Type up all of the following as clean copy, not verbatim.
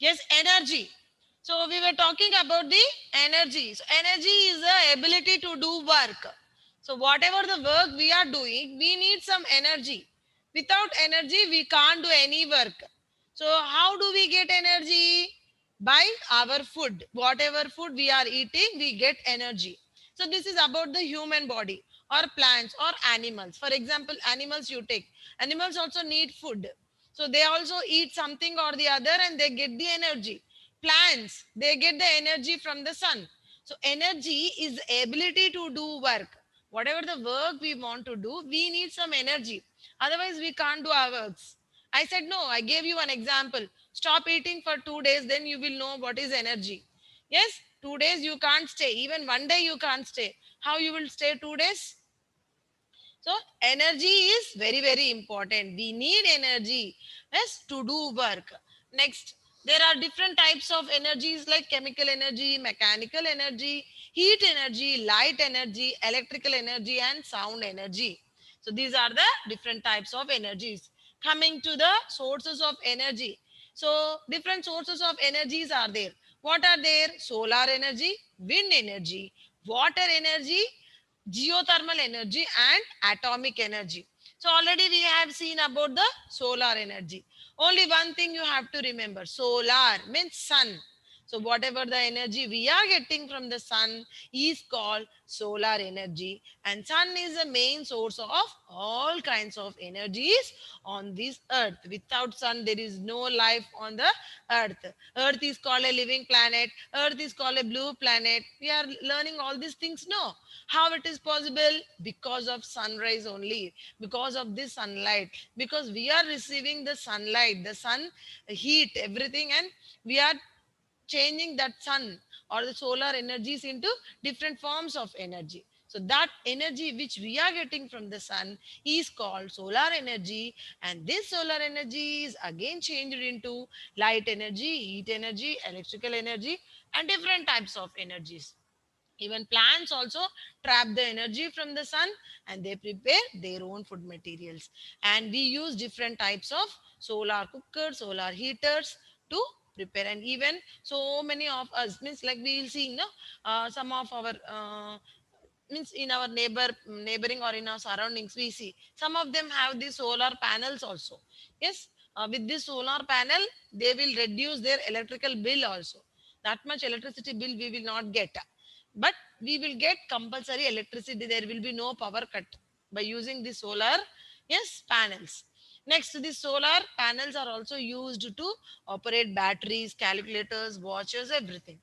Yes, energy. So we were talking about the energy. So energy is the ability to do work. So whatever the work we are doing, we need some energy. Without energy, we can't do any work. So how do we get energy? By our food. Whatever food we are eating, we get energy. So this is about the human body or plants or animals. For example, animals you take. Animals also need food. So they also eat something or the other and they get the energy. Plants, they get the energy from the sun. So energy is the ability to do work. Whatever the work we want to do, we need some energy. Otherwise, we can't do our works. I said, no, I gave you an example. Stop eating for 2 days, then you will know what is energy. Yes, 2 days you can't stay. Even one day you can't stay. How you will stay 2 days? So energy is very, very important. We need energy, yes, to do work. Next, there are different types of energies like chemical energy, mechanical energy, heat energy, light energy, electrical energy, and sound energy. So these are the different types of energies. Coming to the sources of energy. So different sources of energies are there. What are there? Solar energy, wind energy, water energy, geothermal energy and atomic energy. So already we have seen about the solar energy. Only one thing you have to remember: solar means sun. So whatever the energy we are getting from the sun is called solar energy, and sun is the main source of all kinds of energies on this earth. Without sun there is no life on the earth. Earth is called a living planet, earth is called a blue planet. We are learning all these things. No, how it is possible? Because of sunrise only, because of this sunlight, because we are receiving the sunlight, the sun heat, everything, and we are changing that sun or the solar energies into different forms of energy. So that energy which we are getting from the sun is called solar energy, and this solar energy is again changed into light energy, heat energy, electrical energy, and different types of energies. Even plants also trap the energy from the sun and they prepare their own food materials. And we use different types of solar cookers, solar heaters to prepare. And even so many of us, means like we will see, no, some of our means in our neighboring or in our surroundings, we see some of them have these solar panels also. Yes, with this solar panel, they will reduce their electrical bill also. That much electricity bill we will not get, but we will get compulsory electricity. There will be no power cut by using the solar, yes, panels. Next, the solar panels are also used to operate batteries, calculators, watches, everything.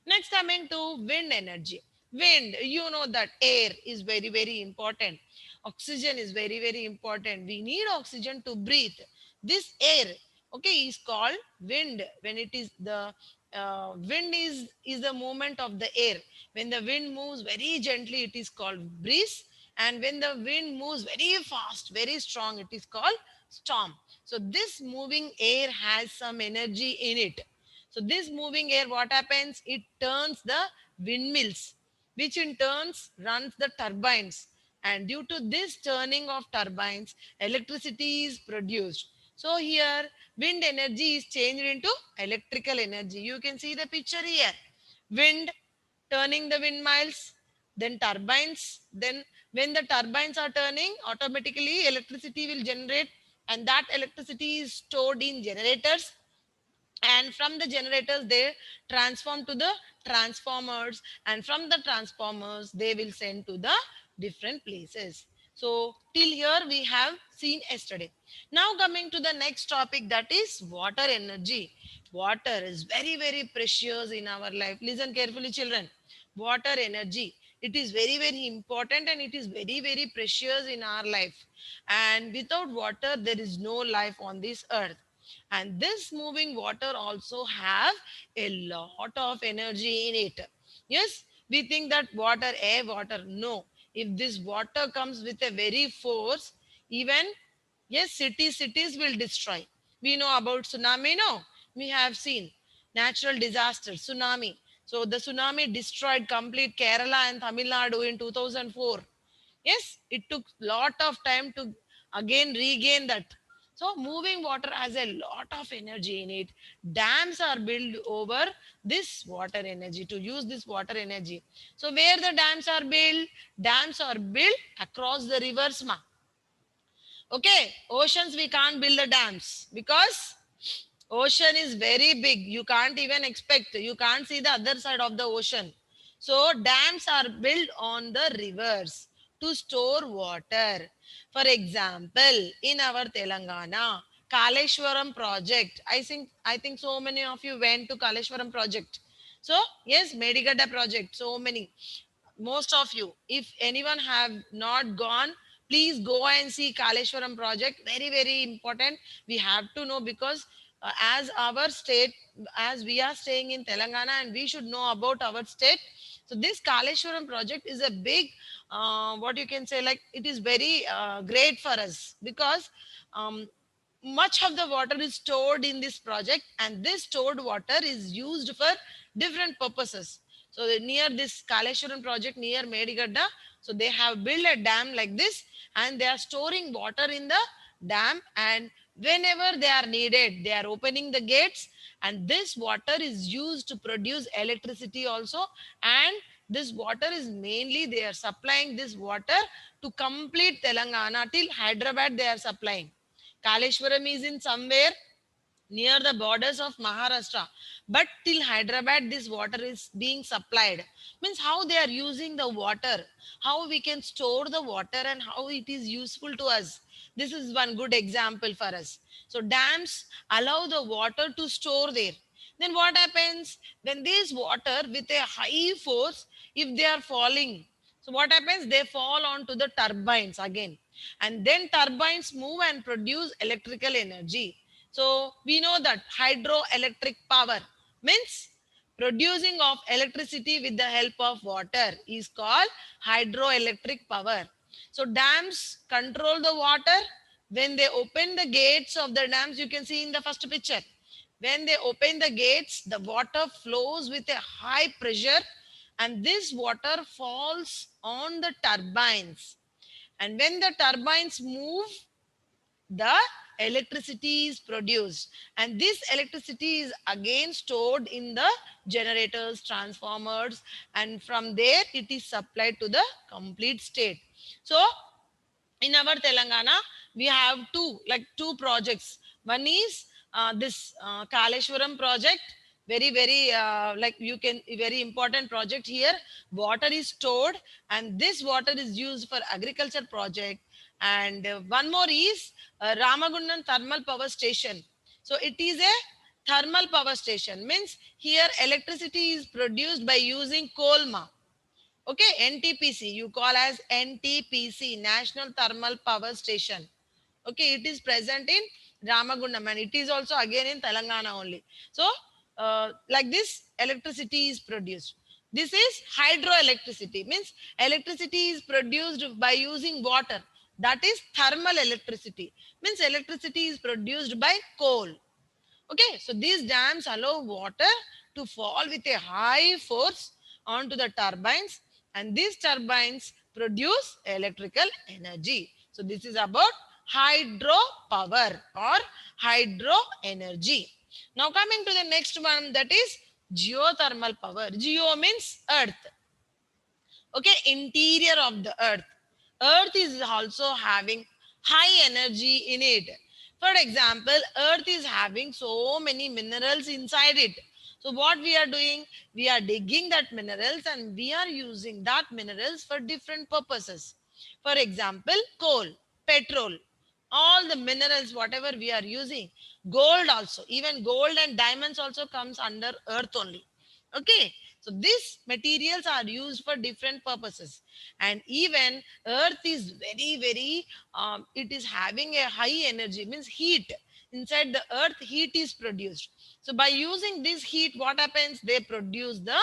Next, coming to wind energy. Wind, you know that air is very, very important. Oxygen is very, very important. We need oxygen to breathe. This air, okay, is called wind. When it is the wind is the movement of the air. When the wind moves very gently, it is called breeze. And when the wind moves very fast, very strong, it is called storm. So this moving air has some energy in it. So this moving air, what happens? It turns the windmills, which in turns runs the turbines. And due to this turning of turbines, electricity is produced. So here, wind energy is changed into electrical energy. You can see the picture here. Wind turning the windmills, then turbines. Then when the turbines are turning, automatically electricity will generate, and that electricity is stored in generators, and from the generators they transform to the transformers, and from the transformers they will send to the different places. So till here we have seen yesterday. Now coming to the next topic, that is water energy. Water is very, very precious in our life. Listen carefully, children. Water energy, it is very, very important, and it is very, very precious in our life. And without water there is no life on this earth. And this moving water also have a lot of energy in it. Yes, we think that water, air, water. No, if this water comes with a very force, even, yes, cities will destroy. We know about tsunami, no? We have seen natural disaster, tsunami. So the tsunami destroyed complete Kerala and Tamil Nadu in 2004. Yes, it took lot of time to again regain that. So moving water has a lot of energy in it. Dams are built over this water energy to use this water energy. So where the dams are built across the rivers. Okay, oceans we can't build the dams because ocean is very big. You can't even expect. You can't see the other side of the ocean. So dams are built on the rivers to store water. For example, in our Telangana, Kaleshwaram project. I think so many of you went to Kaleshwaram project. So yes, Medigada project. So many, most of you, if anyone have not gone, please go and see Kaleshwaram project. Very very important. We have to know because as our state, as we are staying in Telangana and we should know about our state. So this Kaleshwaram project is a big what you can say, like it is very great for us because um, much of the water is stored in this project, and this stored water is used for different purposes. So near this Kaleshwaram project near Medigadda, so they have built a dam like this, and they are storing water in the dam, and whenever they are needed they are opening the gates, and this water is used to produce electricity also. And this water is mainly they are supplying this water to complete Telangana till Hyderabad they are supplying. Kaleshwaram is in somewhere near the borders of Maharashtra. But till Hyderabad, this water is being supplied. Means how they are using the water, how we can store the water, and how it is useful to us. This is one good example for us. So dams allow the water to store there. Then what happens when this water with a high force, if they are falling, so what happens? They fall onto the turbines again. And then turbines move and produce electrical energy. So we know that hydroelectric power means producing of electricity with the help of water is called hydroelectric power. So dams control the water. When they open the gates of the dams, you can see in the first picture. When they open the gates, the water flows with a high pressure, and this water falls on the turbines. And when the turbines move, the electricity is produced, and this electricity is again stored in the generators, transformers, and from there it is supplied to the complete state. So in our Telangana, we have two projects. One is this Kaleshwaram project, very very like you can very important project here. Water is stored, and this water is used for agriculture project. And one more is Ramagundam thermal power station. So it is a thermal power station. Means here electricity is produced by using coal. Okay, NTPC, you call as NTPC, National Thermal Power Station. Okay, it is present in Ramagundam, and it is also again in Telangana only. So, like this, electricity is produced. This is hydroelectricity, means electricity is produced by using water. That is thermal electricity, means electricity is produced by coal. Okay, so these dams allow water to fall with a high force onto the turbines, and these turbines produce electrical energy. So this is about hydro power or hydro energy. Now coming to the next one, that is geothermal power. Geo means earth. Okay, interior of the earth is also having high energy in it. For example, earth is having so many minerals inside it. So what we are doing, we are digging that minerals and we are using that minerals for different purposes. For example, coal, petrol, all the minerals whatever we are using, gold also, even gold and diamonds also comes under earth only. Okay, so these materials are used for different purposes. And even earth is very very it is having a high energy, means heat. Inside the earth heat is produced. So by using this heat, what happens, they produce the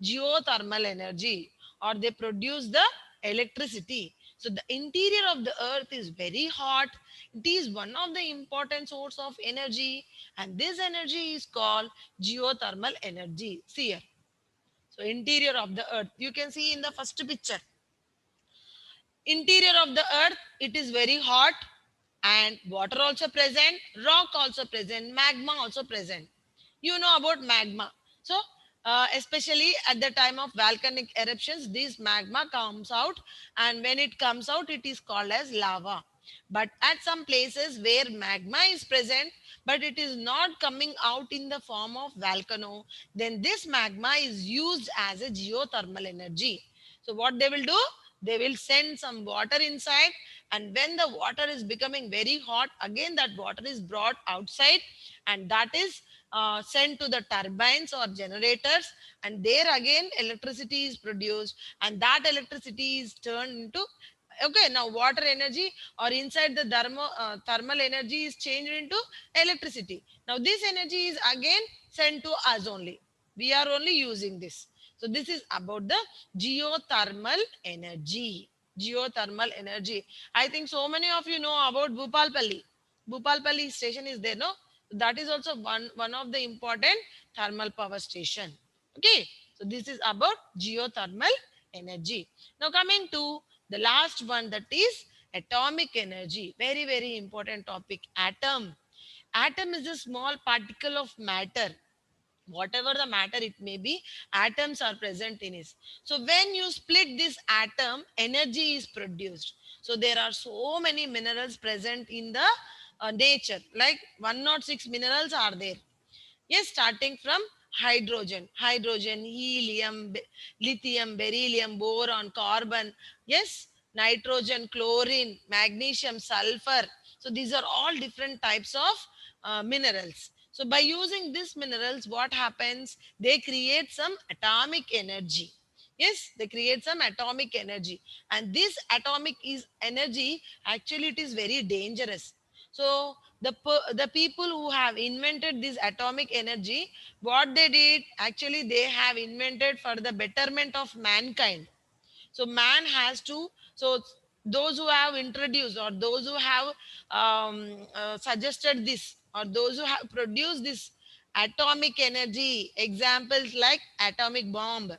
geothermal energy, or they produce the electricity. So the interior of the earth is very hot. It is one of the important source of energy, and this energy is called geothermal energy. See here. So interior of the earth, you can see in the first picture. Interior of the earth, it is very hot. and water also present, rock also present, magma also present. You know about magma. So especially at the time of volcanic eruptions, this magma comes out, and when it comes out, it is called as lava. But at some places where magma is present, but it is not coming out in the form of volcano, then this magma is used as a geothermal energy. So what they will do, they will send some water inside, and when the water is becoming very hot, again that water is brought outside, and that is sent to the turbines or generators, and there again electricity is produced, and that electricity is turned into, okay, now water energy or inside the thermal energy is changed into electricity. Now this energy is again sent to us only. We are only using this. So this is about the geothermal energy. Geothermal energy. I think so many of you know about Bhupalpalli. Bhupalpalli station is there, no? That is also one of the important thermal power station. Okay, so this is about geothermal energy. Now coming to the last one, that is atomic energy. Very very important topic. Atom. Atom is a small particle of matter. Whatever the matter it may be, atoms are present in it. So when you split this atom, energy is produced. So there are so many minerals present in the nature, like 106 minerals are there. Yes, starting from hydrogen, helium, lithium, beryllium, boron, carbon. Yes, nitrogen, chlorine, magnesium, sulfur. So these are all different types of minerals. So by using these minerals, what happens? They create some atomic energy. Yes, they create some atomic energy, and this atomic is energy. Actually, it is very dangerous. So the people who have invented this atomic energy, what they did, actually they have invented for the betterment of mankind. So man has to, so those who have introduced or those who have suggested this or those who have produced this atomic energy, examples like atomic bomb.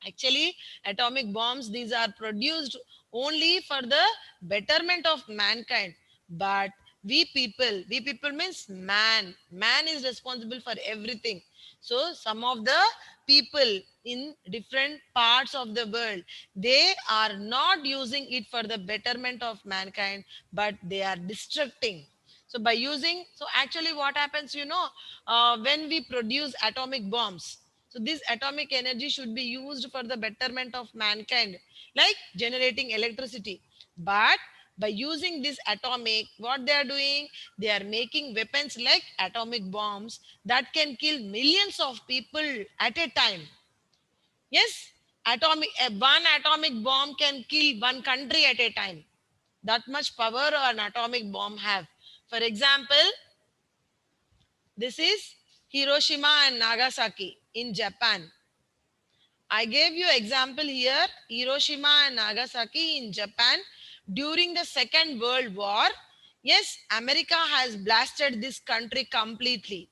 Actually, atomic bombs, these are produced only for the betterment of mankind. But we people means man. Man is responsible for everything. So some of the people in different parts of the world, they are not using it for the betterment of mankind, but they are destructing. So by using, so actually what happens, when we produce atomic bombs, so this atomic energy should be used for the betterment of mankind, like generating electricity. But by using this atomic, what they are doing, they are making weapons like atomic bombs that can kill millions of people at a time. Yes, one atomic bomb can kill one country at a time. That much power an atomic bomb have. For example, this is Hiroshima and Nagasaki in Japan. I gave you example here, Hiroshima and Nagasaki in Japan during the Second World War. Yes, America has blasted this country completely.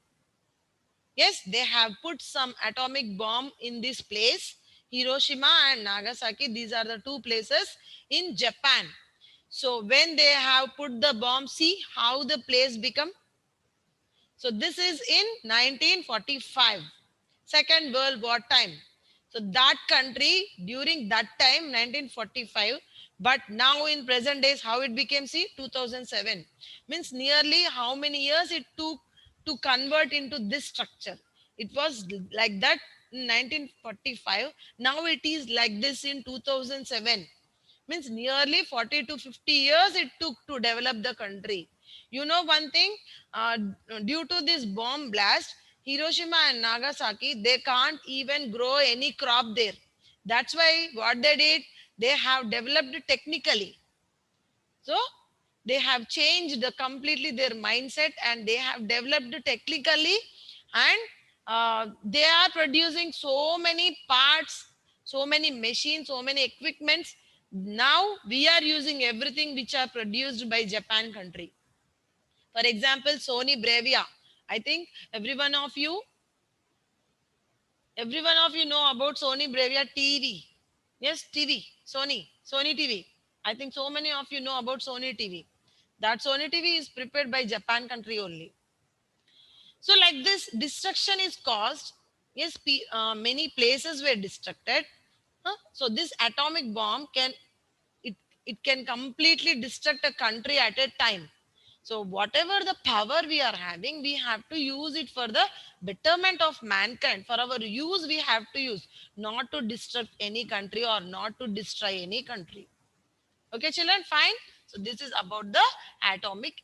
Yes, they have put some atomic bomb in this place, Hiroshima and Nagasaki. These are the two places in Japan. So when they have put the bomb, see how the place become. So this is in 1945, Second World War time. So that country during that time, 1945, but now in present days, how it became, see, 2007. Means nearly how many years it took to convert into this structure. It was like that in 1945. Now it is like this in 2007. Means nearly 40 to 50 years it took to develop the country. You know one thing, uh, due to this bomb blast, Hiroshima and Nagasaki, they can't even grow any crop there. That's why what they did, they have developed technically. So they have changed completely their mindset, and they have developed technically, and they are producing so many parts, so many machines, so many equipments. Now we are using everything which are produced by Japan country. For example, Sony Bravia. I think every one of you know about Sony Bravia TV. Yes, TV, Sony TV. I think so many of you know about Sony TV. That Sony TV is prepared by Japan country only. So like this destruction is caused. Yes, many places were destructed. So this atomic bomb can, it, it can completely destruct a country at a time. So whatever the power we are having, we have to use it for the betterment of mankind. For our use, we have to use, not to destruct any country or not to destroy any country. Okay, children, fine. So this is about the atomic